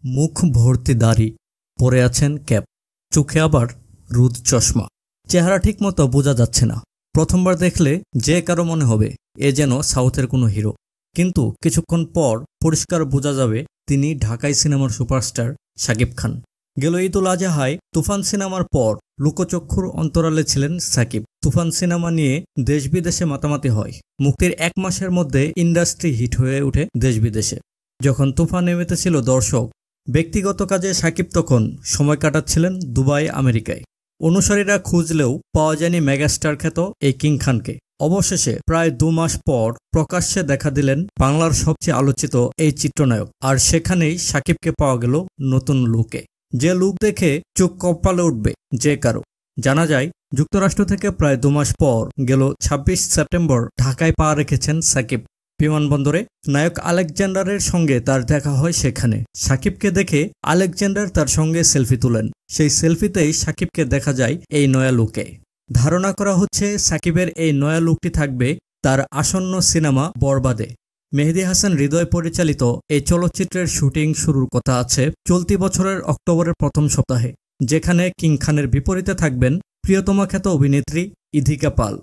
মুখ ভর্তি দাড়ি, পরে আছেন ক্যাপ, চোখে আবার রুদ চশমা। চেহারা ঠিক মতো বোঝা যাচ্ছে না। প্রথমবার দেখলে যে কারো মনে হবে এ যেন সাউথের কোনো হিরো, কিন্তু কিছুক্ষণ পর পরিষ্কার বোঝা যাবে তিনি ঢাকাই সিনেমার সুপারস্টার শাকিব খান। গেল ঈদুল আজহায় তুফান সিনেমার পর লোকচক্ষুর অন্তরালে ছিলেন সাকিব। তুফান সিনেমা নিয়ে দেশ বিদেশে মাতামাতি হয়। মুক্তির 1 মাসের মধ্যে ইন্ডাস্ট্রি হিট হয়ে ওঠে দেশ বিদেশে। যখন তুফান নেমেতেছিল দর্শক, ব্যক্তিগত কাজে সাকিব তখন সময় কাটাচ্ছিলেন দুবাই, আমেরিকায়। অনুসারীরা খুঁজলেও পাওয়া যায়নি মেগাস্টার খ্যাত এই কিং খানকে। অবশেষে প্রায় 2 মাস পর প্রকাশ্যে দেখা দিলেন বাংলার সবচেয়ে আলোচিত এই চিত্রনায়ক। আর সেখানেই সাকিবকে পাওয়া গেল নতুন লুকে, যে লুক দেখে চোখ কপালে উঠবে যে কারো। জানা যায় যুক্তরাষ্ট্র থেকে প্রায় 2 মাস পর গেল 26 সেপ্টেম্বর ঢাকায় পা রেখেছেন সাকিব। বিমানবন্দরে নায়ক আলেকজান্ডারের সঙ্গে তার দেখা হয় সেখানে। সাকিবকে দেখে আলেকজান্ডার তার সঙ্গে সেলফি তুলেন। সেই সেলফিতেই সাকিবকে দেখা যায় এই নয়া লুকে। ধারণা করা হচ্ছে সাকিবের এই নয়া লুকটি থাকবে তার আসন্ন সিনেমা বরবাদে। মেহেদী হাসান হৃদয় পরিচালিত এই চলচ্চিত্রের শুটিং শুরুর কথা আছে চলতি বছরের অক্টোবরের প্রথম সপ্তাহে, যেখানে কিং খানের বিপরীতে থাকবেন প্রিয়তমা খ্যাত অভিনেত্রী ইধিকা পাল।